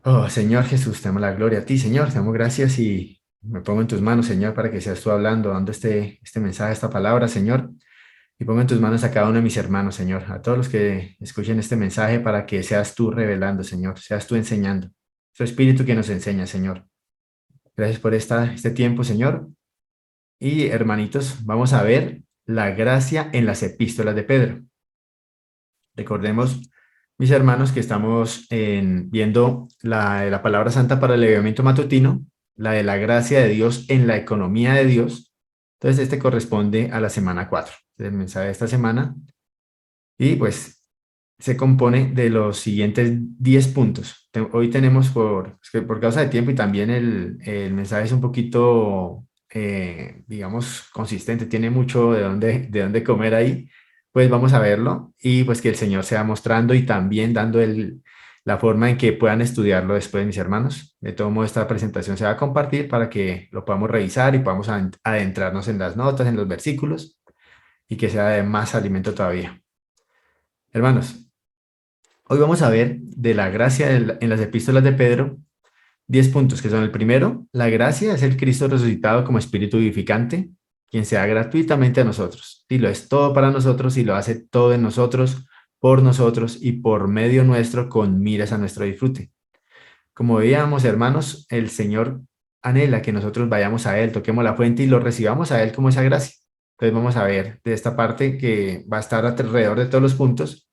Oh, Señor Jesús, te damos la gloria a ti, Señor. Te damos gracias y me pongo en tus manos, Señor, para que seas tú hablando, dando este mensaje, esta palabra, Señor. Y pongo en tus manos a cada uno de mis hermanos, Señor, a todos los que escuchen este mensaje para que seas tú revelando, Señor, seas tú enseñando. Tu espíritu que nos enseña, Señor. Gracias por este tiempo, Señor. Y hermanitos, vamos a ver la gracia en las epístolas de Pedro. Recordemos, mis hermanos, que estamos viendo la palabra santa para el avivamiento matutino, la de la gracia de Dios en la economía de Dios. Entonces, este corresponde a la semana 4, el mensaje de esta semana. Y pues se compone de los siguientes 10 puntos. Hoy tenemos, es que por causa de tiempo y también el mensaje es un poquito, digamos, consistente, tiene mucho de dónde comer ahí, pues vamos a verlo y pues que el Señor sea mostrando y también dando la forma en que puedan estudiarlo después, mis hermanos. De todo modo, esta presentación se va a compartir para que lo podamos revisar y podamos adentrarnos en las notas, en los versículos y que sea de más alimento todavía. Hermanos, hoy vamos a ver de la gracia en las epístolas de Pedro 10 puntos, que son el primero: la gracia es el Cristo resucitado como espíritu vivificante, quien se da gratuitamente a nosotros. Y lo es todo para nosotros y lo hace todo en nosotros, por nosotros y por medio nuestro con miras a nuestro disfrute. Como veíamos, hermanos, el Señor anhela que nosotros vayamos a Él, toquemos la fuente y lo recibamos a Él como esa gracia. Entonces vamos a ver de esta parte que va a estar alrededor de todos los puntos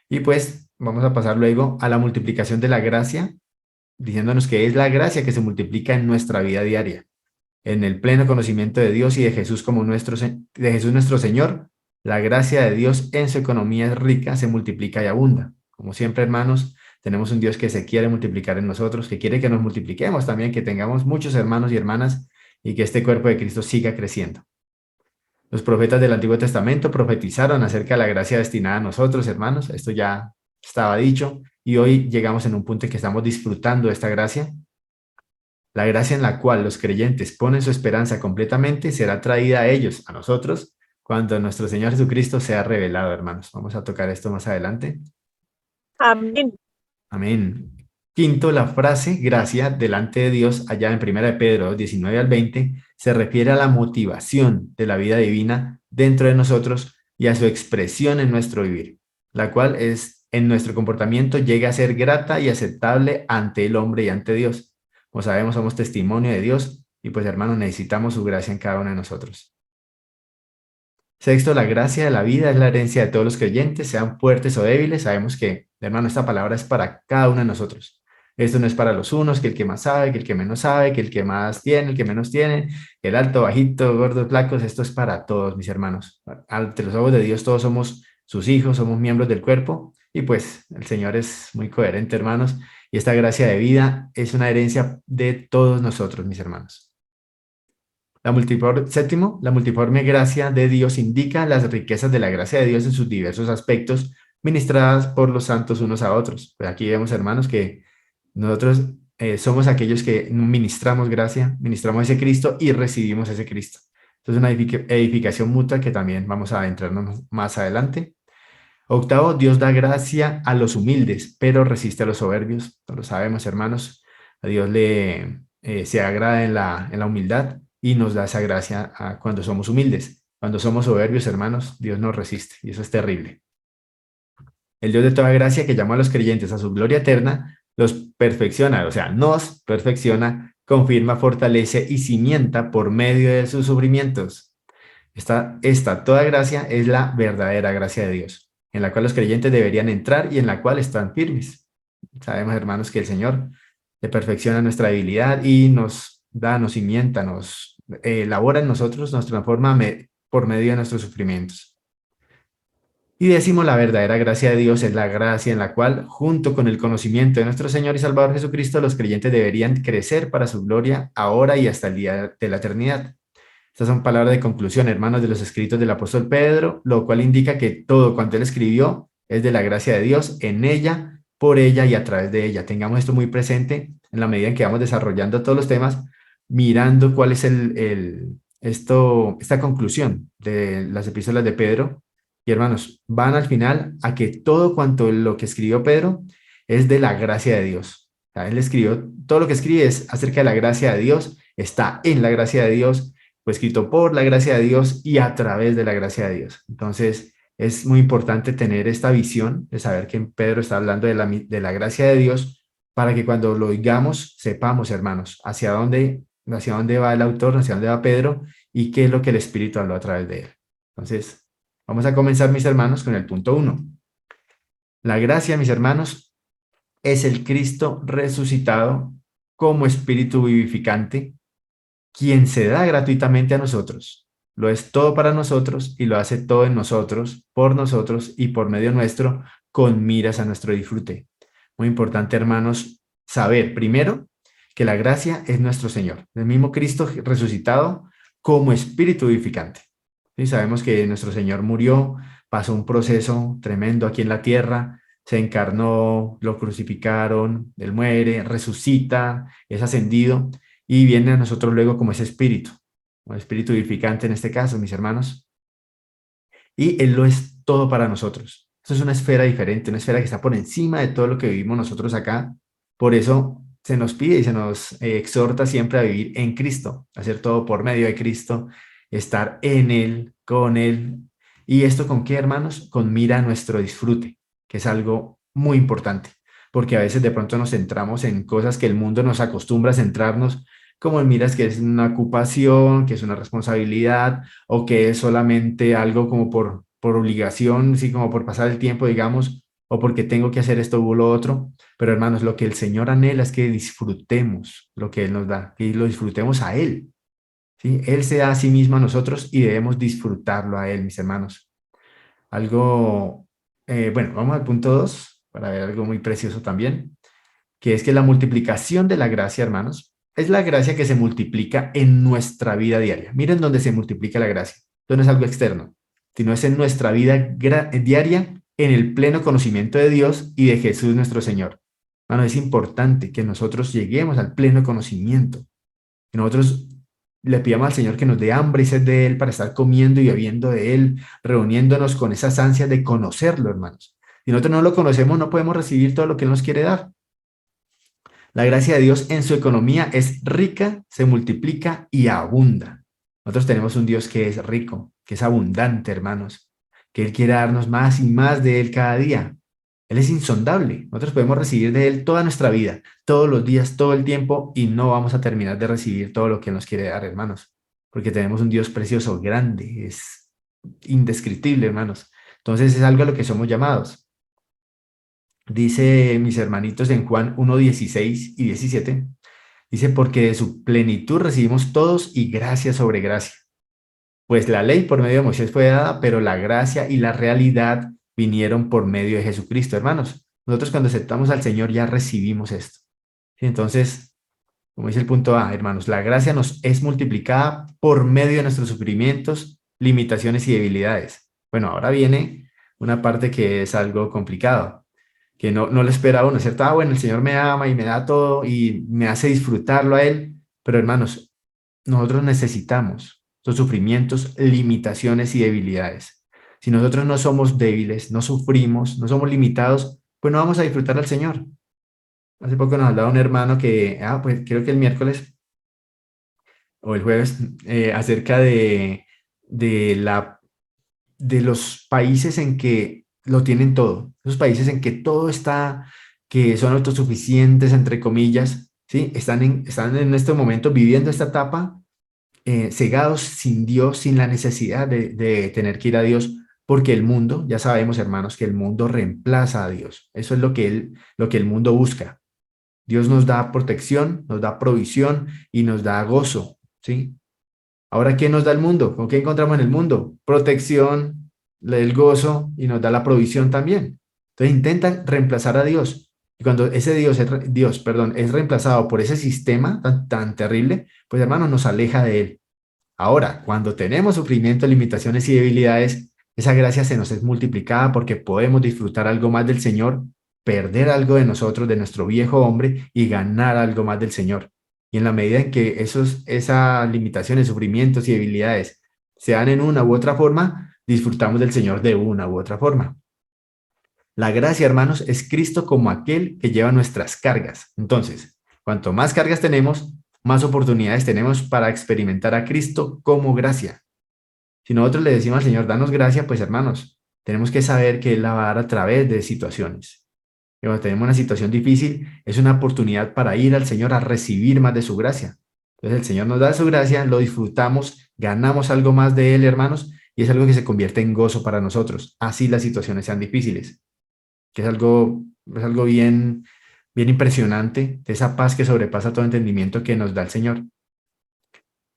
y pues vamos a pasar luego a la multiplicación de la gracia, diciéndonos que es la gracia que se multiplica en nuestra vida diaria, en el pleno conocimiento de Dios y de Jesús como de Jesús nuestro Señor. La gracia de Dios en su economía es rica, se multiplica y abunda. Como siempre, hermanos, tenemos un Dios que se quiere multiplicar en nosotros, que quiere que nos multipliquemos también, que tengamos muchos hermanos y hermanas y que este cuerpo de Cristo siga creciendo. Los profetas del Antiguo Testamento profetizaron acerca de la gracia destinada a nosotros, hermanos. Esto ya estaba dicho y hoy llegamos en un punto en que estamos disfrutando de esta gracia. La gracia en la cual los creyentes ponen su esperanza completamente será traída a ellos, a nosotros, cuando nuestro Señor Jesucristo sea revelado, hermanos. Vamos a tocar esto más adelante. Amén. Amén. Quinto, la frase gracia delante de Dios, allá en 1 de Pedro 19 al 20, se refiere a la motivación de la vida divina dentro de nosotros y a su expresión en nuestro vivir, la cual es en nuestro comportamiento llega a ser grata y aceptable ante el hombre y ante Dios. Como sabemos, somos testimonio de Dios y pues hermanos, necesitamos su gracia en cada uno de nosotros. Sexto, la gracia de la vida es la herencia de todos los creyentes, sean fuertes o débiles. Sabemos que, hermano, esta palabra es para cada uno de nosotros. Esto no es para los unos, que el que más sabe, que el que menos sabe, que el que más tiene, el que menos tiene, el alto, bajito, gordos, flacos. Esto es para todos, mis hermanos. Ante los ojos de Dios todos somos sus hijos, somos miembros del cuerpo y pues el Señor es muy coherente, hermanos. Y esta gracia de vida es una herencia de todos nosotros, mis hermanos. Séptimo, la multiforme gracia de Dios indica las riquezas de la gracia de Dios en sus diversos aspectos, ministradas por los santos unos a otros. Pues aquí vemos, hermanos, que nosotros somos aquellos que ministramos gracia, ministramos ese Cristo y recibimos ese Cristo. Entonces, una edificación mutua que también vamos a adentrarnos más adelante. Octavo, Dios da gracia a los humildes, pero resiste a los soberbios. Lo sabemos, hermanos. A Dios se agrada en la humildad y nos da esa gracia cuando somos humildes. Cuando somos soberbios, hermanos, Dios nos resiste y eso es terrible. El Dios de toda gracia que llama a los creyentes a su gloria eterna, los perfecciona, o sea, nos perfecciona, confirma, fortalece y cimienta por medio de sus sufrimientos. Esta toda gracia es la verdadera gracia de Dios, en la cual los creyentes deberían entrar y en la cual están firmes. Sabemos, hermanos, que el Señor le perfecciona nuestra debilidad y nos da, nos cimienta, nos elabora en nosotros, nos transforma por medio de nuestros sufrimientos. Y decimos, la verdadera gracia de Dios es la gracia en la cual, junto con el conocimiento de nuestro Señor y Salvador Jesucristo, los creyentes deberían crecer para su gloria ahora y hasta el día de la eternidad. Estas son palabras de conclusión, hermanos, de los escritos del apóstol Pedro, lo cual indica que todo cuanto él escribió es de la gracia de Dios en ella, por ella y a través de ella. Tengamos esto muy presente en la medida en que vamos desarrollando todos los temas, mirando cuál es esta conclusión de las epístolas de Pedro. Y hermanos, van al final a que todo cuanto lo que escribió Pedro es de la gracia de Dios. sea, él escribió, todo lo que escribe es acerca de la gracia de Dios, está en la gracia de Dios, fue escrito por la gracia de Dios y a través de la gracia de Dios. Entonces, es muy importante tener esta visión de saber que Pedro está hablando de la gracia de Dios para que cuando lo oigamos sepamos, hermanos, hacia dónde va el autor, hacia dónde va Pedro y qué es lo que el Espíritu habló a través de él. Entonces, vamos a comenzar, mis hermanos, con el punto 1. La gracia, mis hermanos, es el Cristo resucitado como Espíritu vivificante, quien se da gratuitamente a nosotros. Lo es todo para nosotros y lo hace todo en nosotros, por nosotros y por medio nuestro, con miras a nuestro disfrute. Muy importante, hermanos, saber primero que la gracia es nuestro Señor, el mismo Cristo resucitado como Espíritu vivificante. Y sabemos que nuestro Señor murió, pasó un proceso tremendo aquí en la tierra, se encarnó, lo crucificaron, él muere, resucita, es ascendido y viene a nosotros luego como ese espíritu, un espíritu vivificante en este caso, mis hermanos, y él lo es todo para nosotros. Esto es una esfera diferente, una esfera que está por encima de todo lo que vivimos nosotros acá. Por eso se nos pide y se nos exhorta siempre a vivir en Cristo, hacer todo por medio de Cristo, estar en Él, con Él. ¿Y esto con qué, hermanos? Con mira a nuestro disfrute, que es algo muy importante, porque a veces de pronto nos centramos en cosas que el mundo nos acostumbra a centrarnos, como en miras que es una ocupación, que es una responsabilidad, o que es solamente algo como por obligación, sí, como por pasar el tiempo, digamos, o porque tengo que hacer esto o lo otro. Pero hermanos, lo que el Señor anhela es que disfrutemos lo que Él nos da, que lo disfrutemos a Él, ¿sí? Él se da a sí mismo a nosotros y debemos disfrutarlo a Él, mis hermanos. Algo, bueno, vamos al punto 2 para ver algo muy precioso también, que es que la multiplicación de la gracia, hermanos, es la gracia que se multiplica en nuestra vida diaria. Miren dónde se multiplica la gracia. Esto no es algo externo, sino es en nuestra vida diaria, en el pleno conocimiento de Dios y de Jesús nuestro Señor. Hermano, es importante que nosotros lleguemos al pleno conocimiento, que nosotros le pidamos al Señor que nos dé hambre y sed de Él para estar comiendo y bebiendo de Él, reuniéndonos con esas ansias de conocerlo, hermanos. Si nosotros no lo conocemos, no podemos recibir todo lo que Él nos quiere dar. La gracia de Dios en su economía es rica, se multiplica y abunda. Nosotros tenemos un Dios que es rico, que es abundante, hermanos, que Él quiere darnos más y más de Él cada día. Él es insondable. Nosotros podemos recibir de Él toda nuestra vida, todos los días, todo el tiempo, y no vamos a terminar de recibir todo lo que Él nos quiere dar, hermanos, porque tenemos un Dios precioso, grande, es indescriptible, hermanos. Entonces es algo a lo que somos llamados. Dice mis hermanitos en Juan 1:16 y 17, dice, porque de su plenitud recibimos todos y gracia sobre gracia. Pues la ley por medio de Moisés fue dada, pero la gracia y la realidad vinieron por medio de Jesucristo, hermanos. Nosotros cuando aceptamos al Señor ya recibimos esto. Y entonces, como dice el punto A, hermanos, la gracia nos es multiplicada por medio de nuestros sufrimientos, limitaciones y debilidades. Bueno, ahora viene una parte que es algo complicado, que no lo espera uno, ¿cierto? Ah, bueno, el Señor me ama y me da todo y me hace disfrutarlo a Él, pero hermanos, nosotros necesitamos los sufrimientos, limitaciones y debilidades. Si nosotros no somos débiles, no sufrimos, no somos limitados, pues no vamos a disfrutar al Señor. Hace poco nos hablaba un hermano que, pues creo que el miércoles o el jueves, acerca de, la, de los países en que lo tienen todo, esos países en que todo está, que son autosuficientes, entre comillas, ¿sí? Están en este momento viviendo esta etapa, cegados sin Dios, sin la necesidad de tener que ir a Dios, porque el mundo, ya sabemos, hermanos, que el mundo reemplaza a Dios. Eso es lo que el mundo busca. Dios nos da protección, nos da provisión y nos da gozo, ¿sí? Ahora, ¿qué nos da el mundo? ¿Con qué encontramos en el mundo? Protección, el gozo y nos da la provisión también. Entonces intentan reemplazar a Dios. Y cuando ese Dios, es reemplazado por ese sistema tan terrible, pues hermanos, nos aleja de él. Ahora, cuando tenemos sufrimiento, limitaciones y debilidades, esa gracia se nos es multiplicada porque podemos disfrutar algo más del Señor, perder algo de nosotros, de nuestro viejo hombre y ganar algo más del Señor. Y en la medida en que esas limitaciones, sufrimientos y debilidades se dan en una u otra forma, disfrutamos del Señor de una u otra forma. La gracia, hermanos, es Cristo como aquel que lleva nuestras cargas. Entonces, cuanto más cargas tenemos, más oportunidades tenemos para experimentar a Cristo como gracia. Si nosotros le decimos al Señor, danos gracia, pues hermanos, tenemos que saber que Él la va a dar a través de situaciones. Y cuando tenemos una situación difícil, es una oportunidad para ir al Señor a recibir más de su gracia. Entonces el Señor nos da su gracia, lo disfrutamos, ganamos algo más de Él, hermanos, y es algo que se convierte en gozo para nosotros, así las situaciones sean difíciles, que es algo bien, bien impresionante, de esa paz que sobrepasa todo entendimiento que nos da el Señor.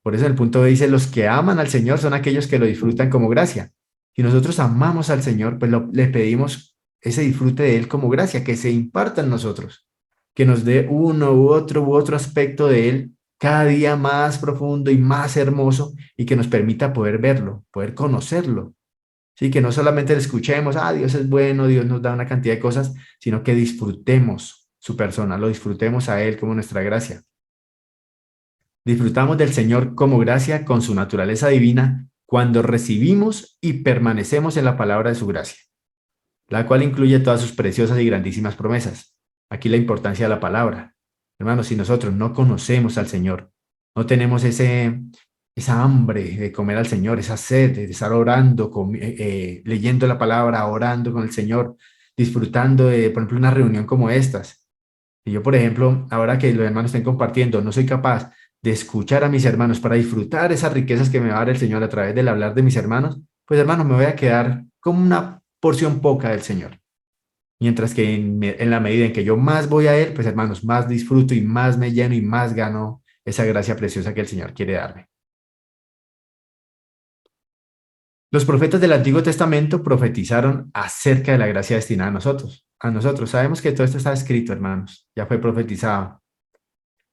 Por eso el punto dice, los que aman al Señor son aquellos que lo disfrutan como gracia. Si nosotros amamos al Señor, pues le pedimos ese disfrute de Él como gracia, que se imparta en nosotros, que nos dé uno u otro aspecto de Él cada día más profundo y más hermoso y que nos permita poder verlo, poder conocerlo. Sí, que no solamente le escuchemos, Dios es bueno, Dios nos da una cantidad de cosas, sino que disfrutemos su persona, lo disfrutemos a Él como nuestra gracia. Disfrutamos del Señor como gracia con su naturaleza divina cuando recibimos y permanecemos en la palabra de su gracia, la cual incluye todas sus preciosas y grandísimas promesas. Aquí la importancia de la palabra. Hermanos, si nosotros no conocemos al Señor, no tenemos esa hambre de comer al Señor, esa sed de estar orando, leyendo la palabra, orando con el Señor, disfrutando de, por ejemplo, una reunión como estas. Y yo, por ejemplo, ahora que los hermanos estén compartiendo, no soy capaz de escuchar a mis hermanos para disfrutar esas riquezas que me va a dar el Señor a través del hablar de mis hermanos, pues hermanos, me voy a quedar como una porción poca del Señor. Mientras que en la medida en que yo más voy a Él, pues hermanos, más disfruto y más me lleno y más gano esa gracia preciosa que el Señor quiere darme. Los profetas del Antiguo Testamento profetizaron acerca de la gracia destinada a nosotros. A nosotros. Sabemos que todo esto está escrito, hermanos. Ya fue profetizado.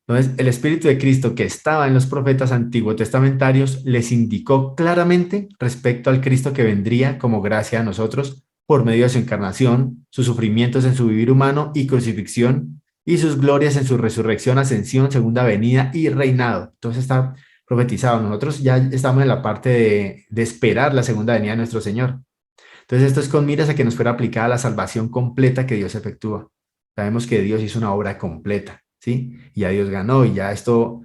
Entonces, el Espíritu de Cristo que estaba en los profetas antiguos testamentarios les indicó claramente respecto al Cristo que vendría como gracia a nosotros por medio de su encarnación, sus sufrimientos en su vivir humano y crucifixión, y sus glorias en su resurrección, ascensión, segunda venida y reinado. Entonces está profetizado. Nosotros ya estamos en la parte de esperar la segunda venida de nuestro Señor. Entonces esto es con miras a que nos fuera aplicada la salvación completa que Dios efectúa. Sabemos que Dios hizo una obra completa, ¿sí? Y ya Dios ganó y ya esto,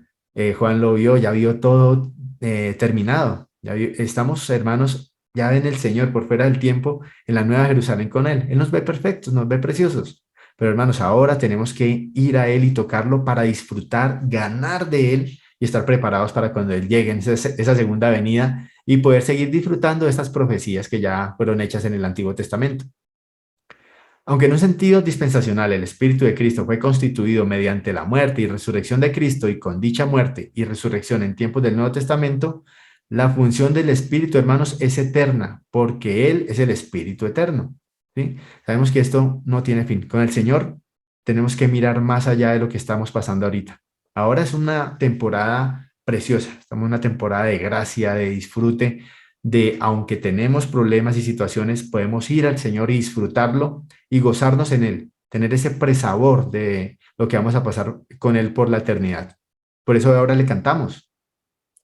Juan lo vio, ya vio todo terminado. Estamos, hermanos, ya en el Señor, por fuera del tiempo, en la Nueva Jerusalén con Él. Él nos ve perfectos, nos ve preciosos. Pero hermanos, ahora tenemos que ir a Él y tocarlo para disfrutar, ganar de Él y estar preparados para cuando Él llegue en esa segunda venida y poder seguir disfrutando de estas profecías que ya fueron hechas en el Antiguo Testamento. Aunque en un sentido dispensacional el Espíritu de Cristo fue constituido mediante la muerte y resurrección de Cristo y con dicha muerte y resurrección en tiempos del Nuevo Testamento, la función del Espíritu, hermanos, es eterna, porque Él es el Espíritu eterno. ¿Sí? Sabemos que esto no tiene fin. Con el Señor tenemos que mirar más allá de lo que estamos pasando ahorita. Ahora es una temporada preciosa, estamos en una temporada de gracia, de disfrute, de aunque tenemos problemas y situaciones, podemos ir al Señor y disfrutarlo y gozarnos en Él, tener ese presabor de lo que vamos a pasar con Él por la eternidad. Por eso ahora le cantamos,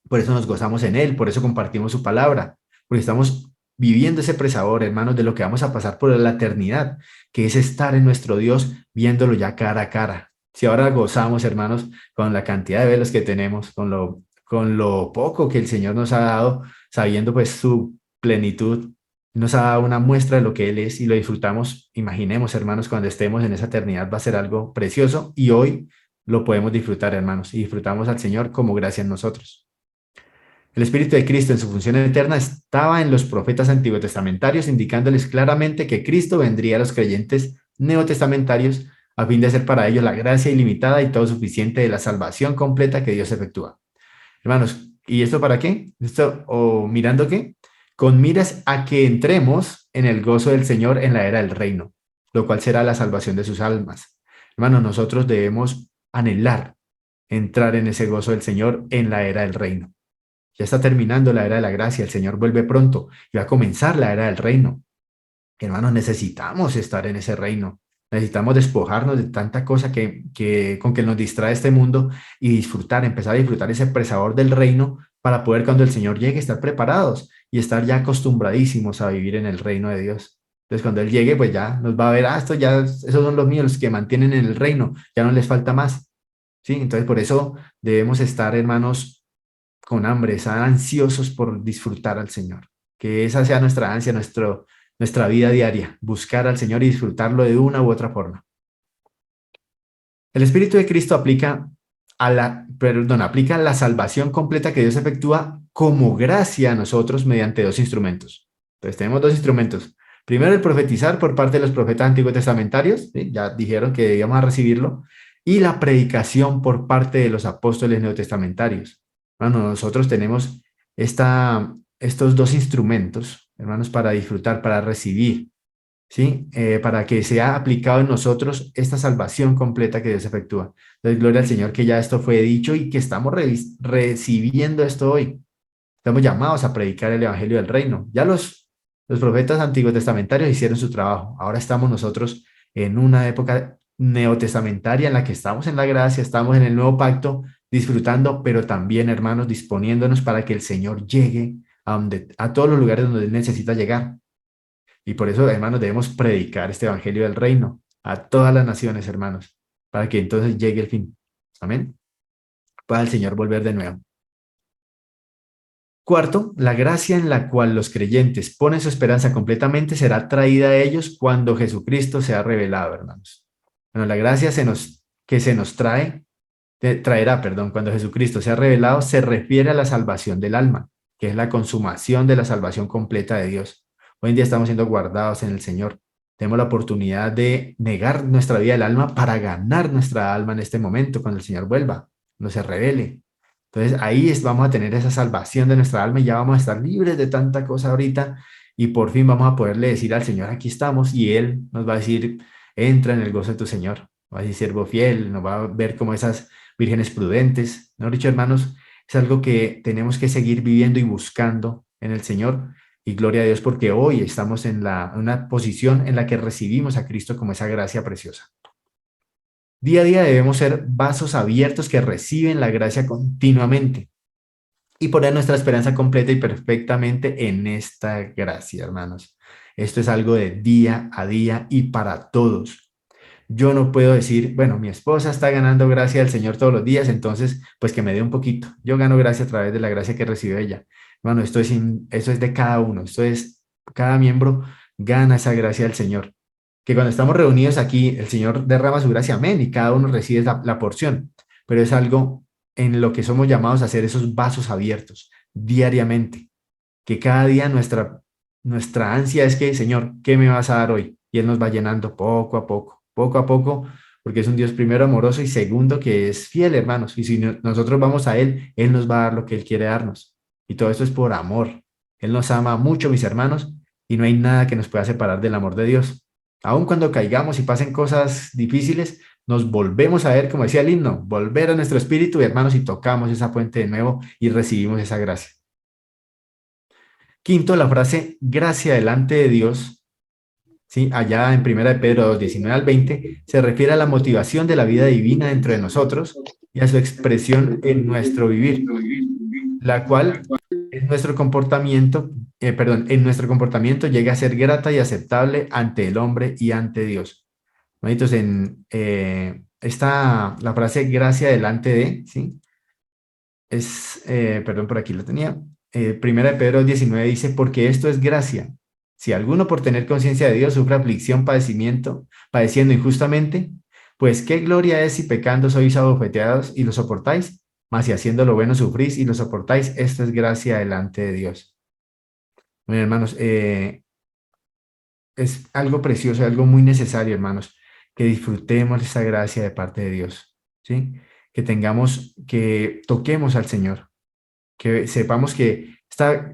por eso nos gozamos en Él, por eso compartimos su palabra, porque estamos viviendo ese presabor, hermanos, de lo que vamos a pasar por la eternidad, que es estar en nuestro Dios viéndolo ya cara a cara. Si ahora gozamos, hermanos, con la cantidad de velos que tenemos, con lo poco que el Señor nos ha dado, sabiendo pues su plenitud, nos ha dado una muestra de lo que Él es y lo disfrutamos. Imaginemos, hermanos, cuando estemos en esa eternidad va a ser algo precioso y hoy lo podemos disfrutar, hermanos, y disfrutamos al Señor como gracia en nosotros. El Espíritu de Cristo en su función eterna estaba en los profetas antiguotestamentarios, indicándoles claramente que Cristo vendría a los creyentes neotestamentarios a fin de ser para ellos la gracia ilimitada y todo suficiente de la salvación completa que Dios efectúa. Hermanos, ¿y esto para qué? ¿Esto o mirando qué? Con miras a que entremos en el gozo del Señor en la era del reino, lo cual será la salvación de sus almas. Hermanos, nosotros debemos anhelar entrar en ese gozo del Señor en la era del reino. Ya está terminando la era de la gracia, el Señor vuelve pronto y va a comenzar la era del reino. Hermanos, necesitamos estar en ese reino. Necesitamos despojarnos de tanta cosa con que nos distrae este mundo y disfrutar, empezar a disfrutar ese presabor del reino para poder cuando el Señor llegue estar preparados y estar ya acostumbradísimos a vivir en el reino de Dios. Entonces, cuando Él llegue, pues ya nos va a ver, esto ya, esos son los míos, los que mantienen en el reino, ya no les falta más. ¿Sí? Entonces, por eso debemos estar, hermanos, con hambre, estar ansiosos por disfrutar al Señor. Que esa sea nuestra ansia, nuestra vida diaria, buscar al Señor y disfrutarlo de una u otra forma. El Espíritu de Cristo aplica la salvación completa que Dios efectúa como gracia a nosotros mediante dos instrumentos. Entonces tenemos dos instrumentos. Primero, el profetizar por parte de los profetas antiguos testamentarios, ¿sí? Ya dijeron que debíamos a recibirlo, y la predicación por parte de los apóstoles neotestamentarios. Bueno, nosotros tenemos estos dos instrumentos, hermanos, para disfrutar, para recibir, ¿sí? Para que sea aplicado en nosotros esta salvación completa que Dios efectúa. Entonces, gloria al Señor que ya esto fue dicho y que estamos recibiendo esto hoy. Estamos llamados a predicar el Evangelio del Reino. Ya los profetas antiguos testamentarios hicieron su trabajo. Ahora estamos nosotros en una época neotestamentaria en la que estamos en la gracia, estamos en el nuevo pacto, disfrutando, pero también, hermanos, disponiéndonos para que el Señor llegue a todos los lugares donde Él necesita llegar. Y por eso, hermanos, debemos predicar este Evangelio del Reino a todas las naciones, hermanos, para que entonces llegue el fin. Amén. Pueda el Señor volver de nuevo. Cuarto, la gracia en la cual los creyentes ponen su esperanza completamente será traída a ellos cuando Jesucristo sea revelado, hermanos. Bueno, la gracia que se nos traerá, cuando Jesucristo sea revelado, se refiere a la salvación del alma, que es la consumación de la salvación completa de Dios. Hoy en día estamos siendo guardados en el Señor. Tenemos la oportunidad de negar nuestra vida del alma para ganar nuestra alma en este momento, cuando el Señor vuelva, no se revele. Entonces ahí vamos a tener esa salvación de nuestra alma y ya vamos a estar libres de tanta cosa ahorita y por fin vamos a poderle decir al Señor, aquí estamos, y Él nos va a decir, entra en el gozo de tu Señor. Va a decir, siervo fiel, nos va a ver como esas vírgenes prudentes. ¿No, dicho, hermanos? Es algo que tenemos que seguir viviendo y buscando en el Señor. Y gloria a Dios porque hoy estamos en una posición en la que recibimos a Cristo como esa gracia preciosa. Día a día debemos ser vasos abiertos que reciben la gracia continuamente y poner nuestra esperanza completa y perfectamente en esta gracia, hermanos. Esto es algo de día a día y para todos. Yo no puedo decir, bueno, mi esposa está ganando gracia del Señor todos los días, entonces, pues que me dé un poquito. Yo gano gracia a través de la gracia que recibe ella. Bueno, eso es de cada uno. Cada miembro gana esa gracia del Señor. Que cuando estamos reunidos aquí, el Señor derrama su gracia, amén, y cada uno recibe la porción. Pero es algo en lo que somos llamados a hacer esos vasos abiertos diariamente. Que cada día nuestra ansia es que, Señor, ¿qué me vas a dar hoy? Y Él nos va llenando poco a poco, porque es un Dios primero amoroso y segundo que es fiel, hermanos. Y si nosotros vamos a Él, Él nos va a dar lo que Él quiere darnos. Y todo esto es por amor. Él nos ama mucho, mis hermanos, y no hay nada que nos pueda separar del amor de Dios. Aun cuando caigamos y pasen cosas difíciles, nos volvemos a ver, como decía el himno, volver a nuestro espíritu, hermanos, y tocamos esa fuente de nuevo y recibimos esa gracia. Quinto, la frase gracia delante de Dios, ¿sí? Allá en 1 de Pedro 2, 19 al 20, se refiere a la motivación de la vida divina dentro de nosotros y a su expresión en nuestro vivir, la cual en nuestro comportamiento llega a ser grata y aceptable ante el hombre y ante Dios. Manitos, la frase gracia delante de, ¿sí? Por aquí lo tenía. Primera de Pedro 19 dice, porque esto es gracia. Si alguno por tener conciencia de Dios sufre aflicción, padeciendo injustamente, pues qué gloria es si pecando sois abofeteados y lo soportáis, mas si haciendo lo bueno sufrís y lo soportáis, esto es gracia delante de Dios. Bueno, hermanos, es algo precioso, algo muy necesario, hermanos, que disfrutemos esa gracia de parte de Dios, ¿sí? Que toquemos al Señor, que sepamos que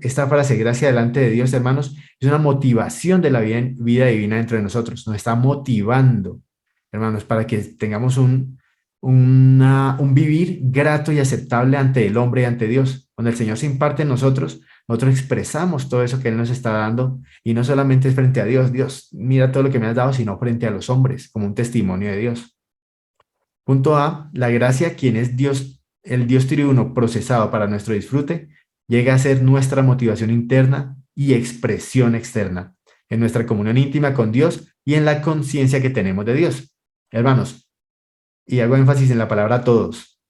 esta frase, gracia delante de Dios, hermanos, es una motivación de la vida divina dentro de nosotros. Nos está motivando, hermanos, para que tengamos un vivir grato y aceptable ante el hombre y ante Dios. Cuando el Señor se imparte en nosotros expresamos todo eso que Él nos está dando y no solamente es frente a Dios, Dios, mira todo lo que me has dado, sino frente a los hombres, como un testimonio de Dios. Punto A, la gracia, quien es Dios, el Dios triuno procesado para nuestro disfrute, llega a ser nuestra motivación interna y expresión externa. en nuestra comunión íntima con Dios y en la conciencia que tenemos de Dios. Hermanos, y hago énfasis en la palabra todos.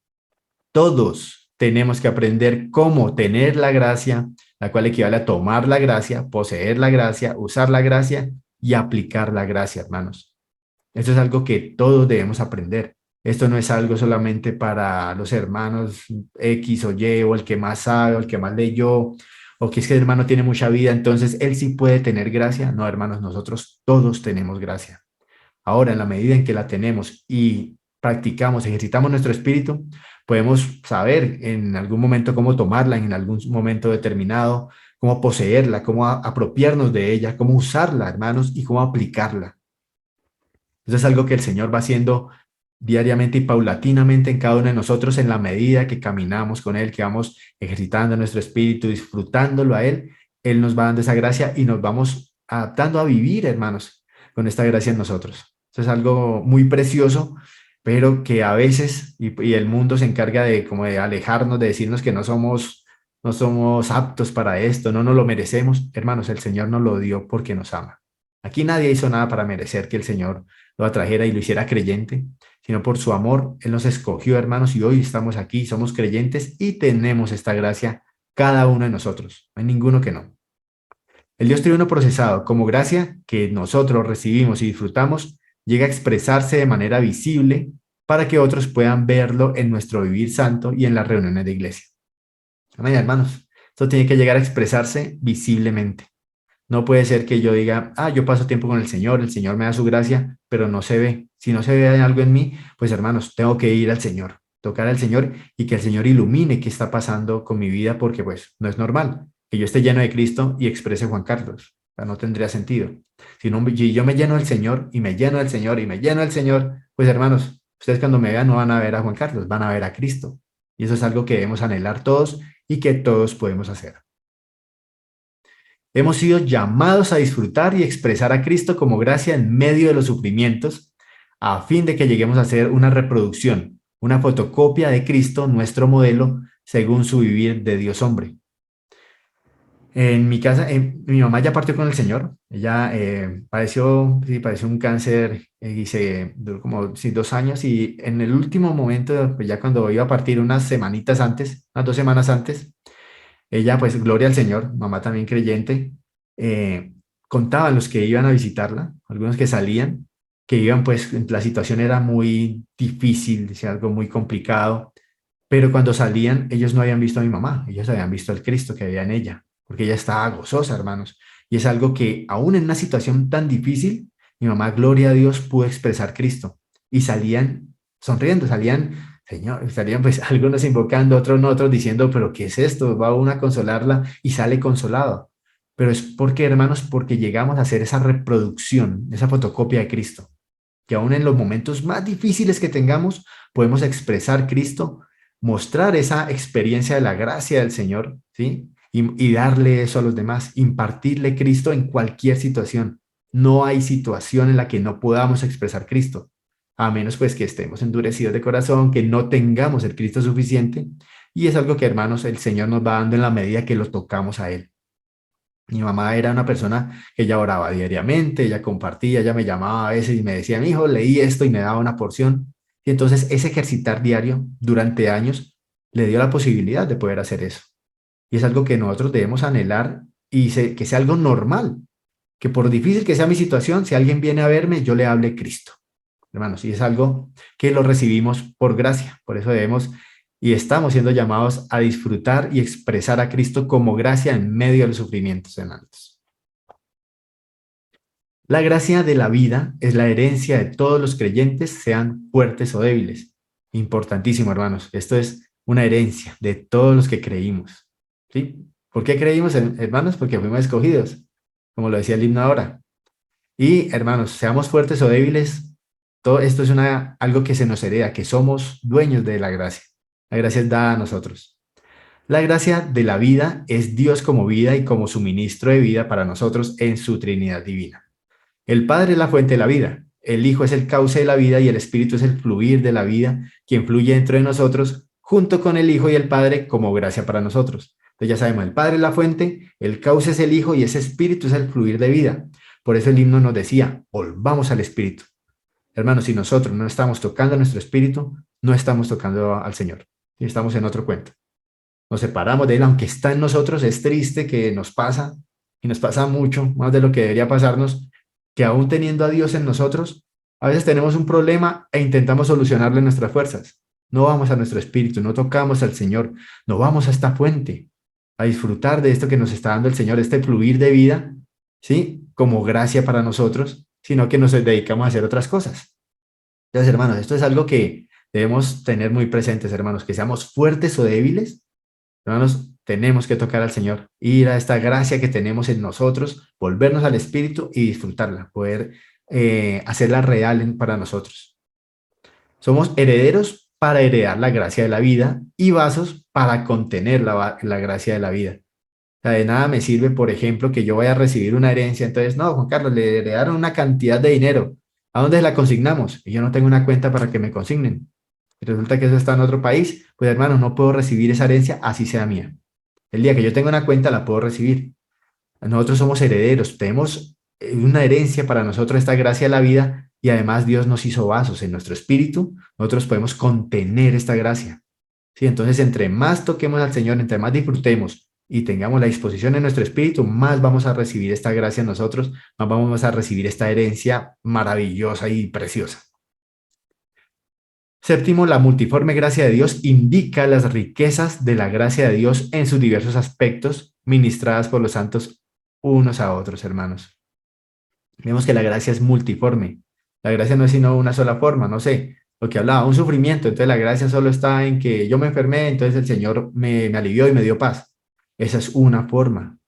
Todos tenemos que aprender cómo tener la gracia, la cual equivale a tomar la gracia, poseer la gracia, usar la gracia y aplicar la gracia, hermanos. Esto es algo que todos debemos aprender. Esto no es algo solamente para los hermanos X o Y, o el que más sabe, o el que más leyó, o que es que el hermano tiene mucha vida, entonces él sí puede tener gracia. No, hermanos, nosotros todos tenemos gracia. Ahora, en la medida en que la tenemos y practicamos, ejercitamos nuestro espíritu, podemos saber en algún momento cómo tomarla, en algún momento determinado, cómo poseerla, cómo apropiarnos de ella, cómo usarla, hermanos, y cómo aplicarla. Eso es algo que el Señor va haciendo diariamente y paulatinamente en cada uno de nosotros en la medida que caminamos con Él, que vamos ejercitando nuestro espíritu, disfrutándolo a Él. Él nos va dando esa gracia y nos vamos adaptando a vivir, hermanos, con esta gracia en nosotros. Eso es algo muy precioso, pero que a veces, y el mundo se encarga de como de alejarnos, de decirnos que no somos aptos para esto, no nos lo merecemos. Hermanos, el Señor nos lo dio porque nos ama. Aquí nadie hizo nada para merecer que el Señor lo atrajera y lo hiciera creyente, sino por su amor. Él nos escogió, hermanos, y hoy estamos aquí, somos creyentes y tenemos esta gracia cada uno de nosotros. No hay ninguno que no. El Dios triuno procesado como gracia que nosotros recibimos y disfrutamos llega a expresarse de manera visible para que otros puedan verlo en nuestro vivir santo y en las reuniones de iglesia. Amén, hermanos. Esto tiene que llegar a expresarse visiblemente. No puede ser que yo diga, yo paso tiempo con el Señor me da su gracia, pero no se ve. Si no se ve algo en mí, pues hermanos, tengo que ir al Señor, tocar al Señor y que el Señor ilumine qué está pasando con mi vida, porque pues no es normal que yo esté lleno de Cristo y exprese Juan Carlos. O sea, no tendría sentido. Si yo me lleno del Señor y me lleno del Señor y me lleno del Señor, pues hermanos, ustedes cuando me vean no van a ver a Juan Carlos, van a ver a Cristo. Y eso es algo que debemos anhelar todos y que todos podemos hacer. Hemos sido llamados a disfrutar y expresar a Cristo como gracia en medio de los sufrimientos, a fin de que lleguemos a ser una reproducción, una fotocopia de Cristo, nuestro modelo, según su vivir de Dios hombre. En mi casa, mi mamá ya partió con el Señor. Ella padeció un cáncer y se duró como 2 años. Y en el último momento, pues ya cuando iba a partir unas 2 semanas antes, ella, pues, gloria al Señor, mamá también creyente, contaban los que iban a visitarla, algunos que salían, que iban, pues, la situación era muy difícil, decía algo muy complicado, pero cuando salían, ellos no habían visto a mi mamá, ellos habían visto al Cristo que había en ella, porque ella estaba gozosa, hermanos, y es algo que aún en una situación tan difícil, mi mamá, gloria a Dios, pudo expresar Cristo, y salían sonriendo, Señor, estarían pues algunos invocando, otros no, otros diciendo, pero ¿qué es esto? Va uno a consolarla y sale consolado. Pero es porque, hermanos, porque llegamos a hacer esa reproducción, esa fotocopia de Cristo, que aún en los momentos más difíciles que tengamos, podemos expresar Cristo, mostrar esa experiencia de la gracia del Señor, ¿sí? Y darle eso a los demás, impartirle Cristo en cualquier situación. No hay situación en la que no podamos expresar Cristo, a menos pues que estemos endurecidos de corazón, que no tengamos el Cristo suficiente, y es algo que, hermanos, el Señor nos va dando en la medida que lo tocamos a Él. Mi mamá era una persona que ella oraba diariamente, ella compartía, ella me llamaba a veces y me decía, mi hijo, leí esto y me daba una porción, y entonces ese ejercitar diario durante años le dio la posibilidad de poder hacer eso, y es algo que nosotros debemos anhelar y que sea algo normal, que por difícil que sea mi situación, si alguien viene a verme, yo le hable Cristo. Hermanos, y es algo que lo recibimos por gracia, por eso debemos y estamos siendo llamados a disfrutar y expresar a Cristo como gracia en medio de los sufrimientos, hermanos. La gracia de la vida es la herencia de todos los creyentes, sean fuertes o débiles. Importantísimo, hermanos, esto es una herencia de todos los que creímos, ¿sí? ¿Por qué creímos, hermanos? Porque fuimos escogidos, como lo decía el himno ahora. Y, hermanos, seamos fuertes o débiles, todo esto es algo que se nos hereda, que somos dueños de la gracia. La gracia es dada a nosotros. La gracia de la vida es Dios como vida y como suministro de vida para nosotros en su Trinidad divina. El Padre es la fuente de la vida, el Hijo es el cauce de la vida y el Espíritu es el fluir de la vida, quien fluye dentro de nosotros, junto con el Hijo y el Padre como gracia para nosotros. Entonces ya sabemos, el Padre es la fuente, el cauce es el Hijo y ese Espíritu es el fluir de vida. Por eso el himno nos decía, volvamos al Espíritu. Hermanos, si nosotros no estamos tocando nuestro espíritu, no estamos tocando al Señor. Y estamos en otro cuento. Nos separamos de Él, aunque está en nosotros. Es triste que nos pasa, y nos pasa mucho, más de lo que debería pasarnos, que aún teniendo a Dios en nosotros, a veces tenemos un problema e intentamos solucionarlo en nuestras fuerzas. No vamos a nuestro espíritu, no tocamos al Señor, no vamos a esta fuente, a disfrutar de esto que nos está dando el Señor, este fluir de vida, ¿sí? Como gracia para nosotros, sino que nos dedicamos a hacer otras cosas. Entonces, hermanos, esto es algo que debemos tener muy presentes, hermanos, que seamos fuertes o débiles, hermanos, tenemos que tocar al Señor, ir a esta gracia que tenemos en nosotros, volvernos al Espíritu y disfrutarla, poder hacerla real para nosotros. Somos herederos para heredar la gracia de la vida y vasos para contener la gracia de la vida. O sea, de nada me sirve, por ejemplo, que yo vaya a recibir una herencia. Entonces, no, Juan Carlos, le heredaron una cantidad de dinero. ¿A dónde la consignamos? Y yo no tengo una cuenta para que me consignen. Y resulta que eso está en otro país. Pues, hermano, no puedo recibir esa herencia, así sea mía. El día que yo tenga una cuenta, la puedo recibir. Nosotros somos herederos, tenemos una herencia para nosotros, esta gracia de la vida, y además Dios nos hizo vasos en nuestro espíritu. Nosotros podemos contener esta gracia. ¿Sí? Entonces, entre más toquemos al Señor, entre más disfrutemos y tengamos la disposición en nuestro espíritu, más vamos a recibir esta gracia en nosotros, más vamos a recibir esta herencia maravillosa y preciosa. Séptimo, la multiforme gracia de Dios indica las riquezas de la gracia de Dios en sus diversos aspectos, ministradas por los santos unos a otros, hermanos. Vemos que la gracia es multiforme. La gracia no es sino una sola forma, no sé, lo que hablaba, un sufrimiento. Entonces la gracia solo está en que yo me enfermé, entonces el Señor me alivió y me dio paz. Esa es una forma.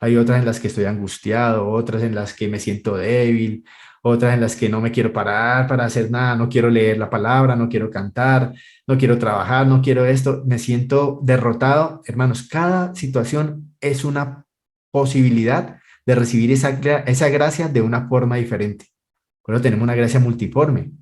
Hay otras en las que estoy angustiado, otras en las que me siento débil, otras en las que no me quiero parar para hacer nada, no quiero leer la palabra, no quiero cantar, no quiero trabajar, no quiero esto, me siento derrotado. Hermanos, cada situación es una posibilidad de recibir esa gracia de una forma diferente. Por eso tenemos una gracia multiforme.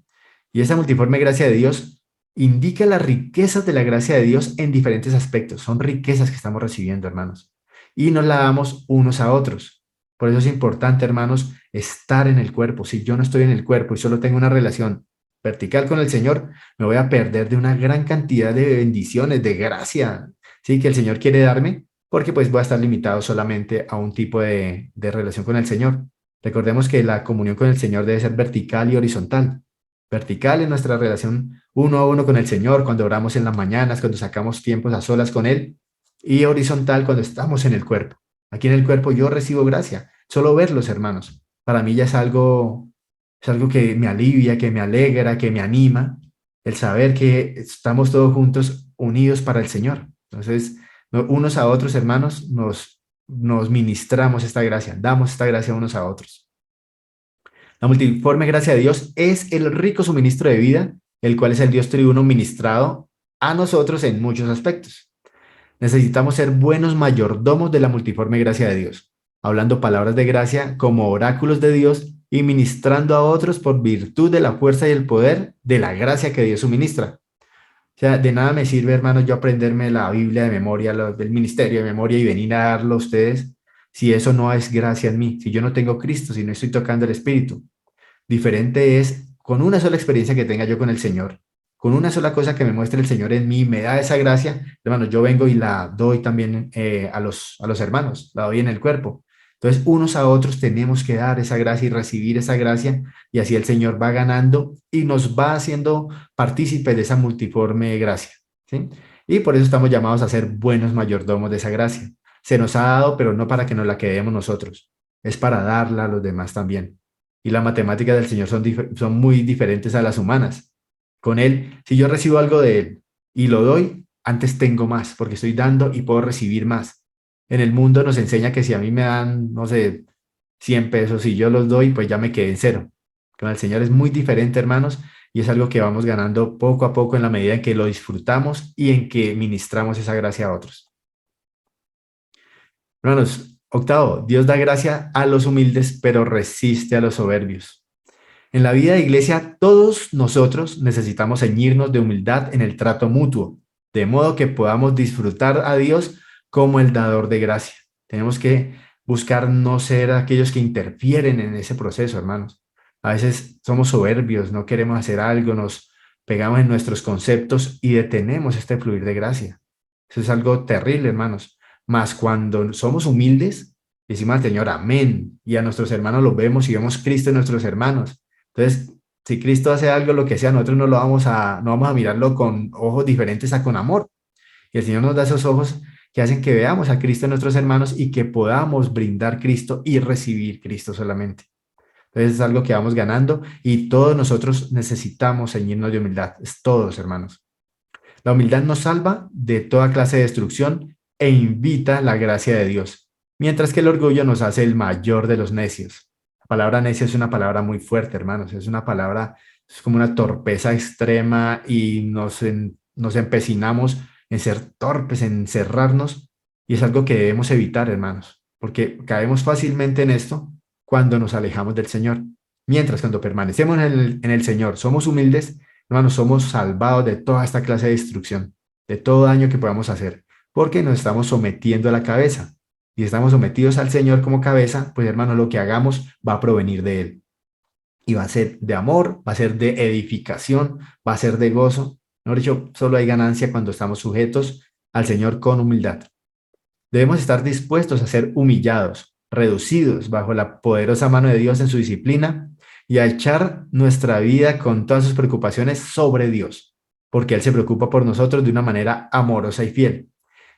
Y esa multiforme gracia de Dios indica las riquezas de la gracia de Dios en diferentes aspectos. Son riquezas que estamos recibiendo, hermanos. Y nos la damos unos a otros. Por eso es importante, hermanos, estar en el cuerpo. Si yo no estoy en el cuerpo y solo tengo una relación vertical con el Señor, me voy a perder de una gran cantidad de bendiciones, de gracia, ¿sí? Que el Señor quiere darme, porque pues voy a estar limitado solamente a un tipo de relación con el Señor. Recordemos que la comunión con el Señor debe ser vertical y horizontal. Vertical en nuestra relación uno a uno con el Señor, cuando oramos en las mañanas, cuando sacamos tiempos a solas con Él, y horizontal cuando estamos en el cuerpo. Aquí en el cuerpo yo recibo gracia. Solo verlos, hermanos, para mí ya es algo que me alivia, que me alegra, que me anima, el saber que estamos todos juntos unidos para el Señor. Entonces, unos a otros, hermanos, nos ministramos esta gracia, damos esta gracia unos a otros. La multiforme gracia de Dios es el rico suministro de vida, el cual es el Dios triuno ministrado a nosotros en muchos aspectos. Necesitamos ser buenos mayordomos de la multiforme gracia de Dios, hablando palabras de gracia como oráculos de Dios y ministrando a otros por virtud de la fuerza y el poder de la gracia que Dios suministra. O sea, de nada me sirve, hermanos, yo aprenderme la Biblia de memoria, del ministerio de memoria y venir a darlo a ustedes, si eso no es gracia en mí, si yo no tengo Cristo, si no estoy tocando el Espíritu. Diferente es con una sola experiencia que tenga yo con el Señor, con una sola cosa que me muestre el Señor en mí, me da esa gracia, hermanos, yo vengo y la doy también a los hermanos, la doy en el cuerpo. Entonces, unos a otros tenemos que dar esa gracia y recibir esa gracia, y así el Señor va ganando y nos va haciendo partícipes de esa multiforme gracia, ¿sí? Y por eso estamos llamados a ser buenos mayordomos de esa gracia. Se nos ha dado, pero no para que nos la quedemos nosotros, es para darla a los demás también. Y las matemáticas del Señor son muy diferentes a las humanas. Con Él, si yo recibo algo de Él y lo doy, antes tengo más, porque estoy dando y puedo recibir más. En el mundo nos enseña que si a mí me dan, no sé, 100 pesos y yo los doy, pues ya me quedé en cero. Con el Señor es muy diferente, hermanos, y es algo que vamos ganando poco a poco en la medida en que lo disfrutamos y en que ministramos esa gracia a otros. Hermanos, octavo, Dios da gracia a los humildes, pero resiste a los soberbios. En la vida de iglesia, todos nosotros necesitamos ceñirnos de humildad en el trato mutuo, de modo que podamos disfrutar a Dios como el dador de gracia. Tenemos que buscar no ser aquellos que interfieren en ese proceso, hermanos. A veces somos soberbios, no queremos hacer algo, nos pegamos en nuestros conceptos y detenemos este fluir de gracia. Eso es algo terrible, hermanos. Mas cuando somos humildes, decimos al Señor, amén, y a nuestros hermanos los vemos y vemos Cristo en nuestros hermanos. Entonces, si Cristo hace algo, lo que sea, nosotros no vamos a mirarlo con ojos diferentes a con amor. Y el Señor nos da esos ojos que hacen que veamos a Cristo en nuestros hermanos y que podamos brindar Cristo y recibir Cristo solamente. Entonces es algo que vamos ganando y todos nosotros necesitamos ceñirnos de humildad. Es todos, hermanos. La humildad nos salva de toda clase de destrucción e invita la gracia de Dios, mientras que el orgullo nos hace el mayor de los necios. La palabra necio es una palabra muy fuerte, hermanos. Es una palabra, es como una torpeza extrema y nos empecinamos en ser torpes, en cerrarnos, y es algo que debemos evitar, hermanos, porque caemos fácilmente en esto cuando nos alejamos del Señor. Mientras cuando permanecemos en el Señor, somos humildes, hermanos, somos salvados de toda esta clase de destrucción, de todo daño que podamos hacer, porque nos estamos sometiendo a la cabeza. Y estamos sometidos al Señor como cabeza, pues hermanos, lo que hagamos va a provenir de Él. Y va a ser de amor, va a ser de edificación, va a ser de gozo. Mejor dicho, solo hay ganancia cuando estamos sujetos al Señor con humildad. Debemos estar dispuestos a ser humillados, reducidos bajo la poderosa mano de Dios en su disciplina y a echar nuestra vida con todas sus preocupaciones sobre Dios, porque Él se preocupa por nosotros de una manera amorosa y fiel.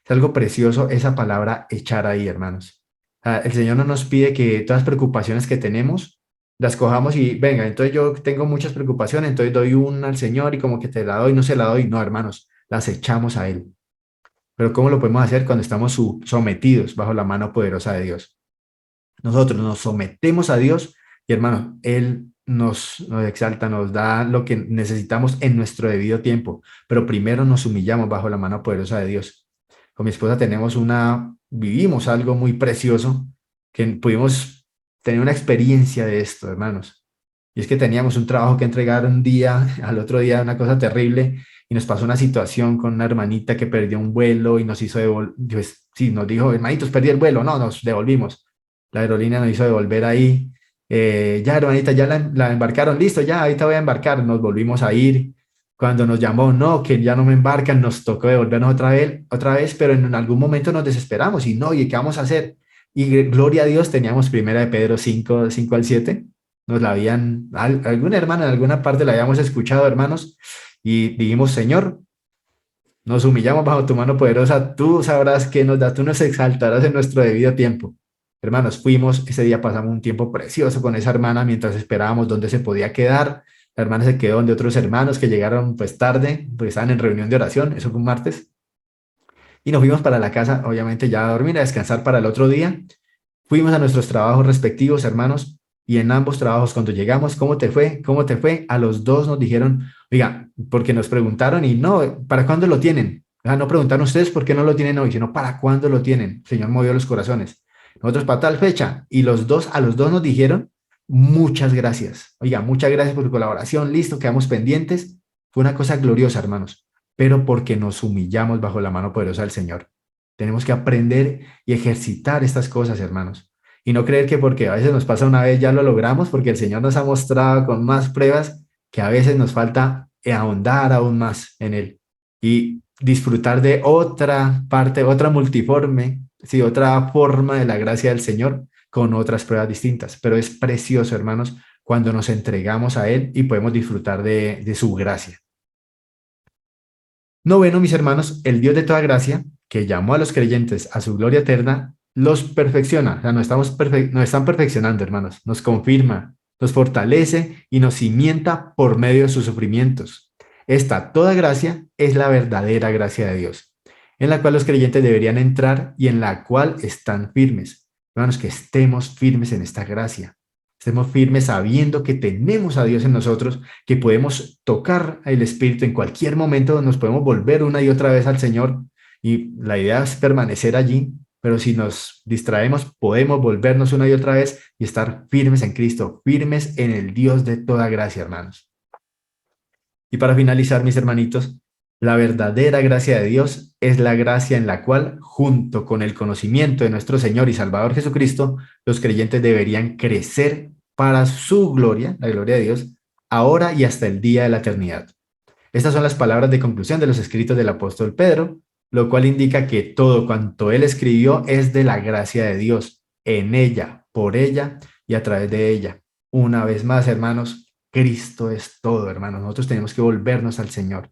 Es algo precioso esa palabra echar ahí, hermanos. El Señor no nos pide que todas las preocupaciones que tenemos las cojamos y venga, entonces yo tengo muchas preocupaciones, entonces doy una al Señor y como que te la doy, no se la doy. No, hermanos, las echamos a Él. Pero ¿cómo lo podemos hacer cuando estamos sometidos bajo la mano poderosa de Dios? Nosotros nos sometemos a Dios y hermanos, Él nos exalta, nos da lo que necesitamos en nuestro debido tiempo, pero primero nos humillamos bajo la mano poderosa de Dios. Con mi esposa vivimos algo muy precioso que pudimos tener una experiencia de esto, hermanos. Y es que teníamos un trabajo que entregar un día, al otro día una cosa terrible, y nos pasó una situación con una hermanita que perdió un vuelo y nos hizo devolver, pues sí, nos dijo, hermanitos, perdí el vuelo, no, nos devolvimos. La aerolínea nos hizo devolver ahí. Ya, hermanita, ya la embarcaron, listo, ya, ahorita voy a embarcar. Nos volvimos a ir. Cuando nos llamó, no, que ya no me embarcan, nos tocó devolvernos otra vez, pero en algún momento nos desesperamos y no, ¿y qué vamos a hacer? Y gloria a Dios, teníamos primera de Pedro 5 al 7. Nos la habían, alguna hermana en alguna parte la habíamos escuchado, hermanos, y dijimos, Señor, nos humillamos bajo tu mano poderosa, tú sabrás qué nos da, tú nos exaltarás en nuestro debido tiempo. Hermanos, fuimos, ese día pasamos un tiempo precioso con esa hermana mientras esperábamos dónde se podía quedar. La hermana se quedó donde otros hermanos que llegaron pues tarde, pues estaban en reunión de oración, eso fue un martes. Y nos fuimos para la casa, obviamente ya a dormir, a descansar para el otro día. Fuimos a nuestros trabajos respectivos, hermanos, y en ambos trabajos cuando llegamos, ¿cómo te fue? ¿Cómo te fue? A los dos nos dijeron, oiga, porque nos preguntaron y no, ¿para cuándo lo tienen? No preguntaron ustedes por qué no lo tienen hoy, sino para cuándo lo tienen. El Señor movió los corazones. Nosotros para tal fecha. Y a los dos nos dijeron, muchas gracias. Oiga, muchas gracias por tu colaboración. Listo, quedamos pendientes. Fue una cosa gloriosa, hermanos, pero porque nos humillamos bajo la mano poderosa del Señor. Tenemos que aprender y ejercitar estas cosas, hermanos. Y no creer que porque a veces nos pasa una vez ya lo logramos, porque el Señor nos ha mostrado con más pruebas que a veces nos falta ahondar aún más en Él y disfrutar de otra parte, otra multiforme, sí, otra forma de la gracia del Señor con otras pruebas distintas. Pero es precioso, hermanos, cuando nos entregamos a Él y podemos disfrutar de su gracia. Noveno, mis hermanos, el Dios de toda gracia, que llamó a los creyentes a su gloria eterna, los perfecciona. O sea, nos están perfeccionando, hermanos. Nos confirma, nos fortalece y nos cimienta por medio de sus sufrimientos. Esta toda gracia es la verdadera gracia de Dios, en la cual los creyentes deberían entrar y en la cual están firmes. Hermanos, que estemos firmes en esta gracia. Estemos firmes sabiendo que tenemos a Dios en nosotros, que podemos tocar el Espíritu en cualquier momento, nos podemos volver una y otra vez al Señor y la idea es permanecer allí, pero si nos distraemos podemos volvernos una y otra vez y estar firmes en Cristo, firmes en el Dios de toda gracia, hermanos. Y para finalizar, mis hermanitos, La verdadera gracia de Dios es la gracia en la cual, junto con el conocimiento de nuestro Señor y Salvador Jesucristo, los creyentes deberían crecer para su gloria, la gloria de Dios, ahora y hasta el día de la eternidad. Estas son las palabras de conclusión de los escritos del apóstol Pedro, lo cual indica que todo cuanto él escribió es de la gracia de Dios, en ella, por ella y a través de ella. Una vez más, hermanos, Cristo es todo, hermanos. Nosotros tenemos que volvernos al Señor.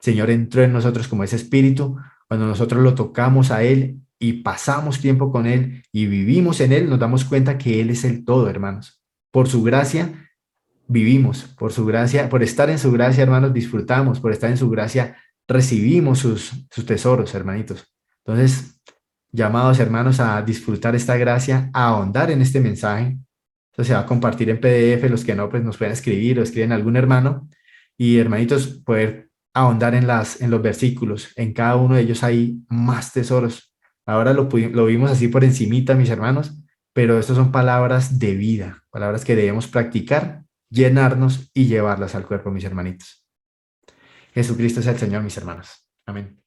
El Señor entró en nosotros como ese espíritu. Cuando nosotros lo tocamos a Él y pasamos tiempo con Él y vivimos en Él, nos damos cuenta que Él es el todo, hermanos. Por su gracia vivimos, por su gracia, por estar en su gracia, hermanos, disfrutamos, por estar en su gracia, recibimos sus tesoros, hermanitos. Entonces, llamados, hermanos, a disfrutar esta gracia, a ahondar en este mensaje. Esto se va a compartir en PDF, los que no, pues nos pueden escribir o escriben a algún hermano. Y hermanitos, poder ahondar en los versículos. En cada uno de ellos hay más tesoros. Ahora lo vimos así por encimita, mis hermanos, pero estas son palabras de vida, palabras que debemos practicar, llenarnos y llevarlas al cuerpo, mis hermanitos. Jesucristo es el Señor, mis hermanos. Amén.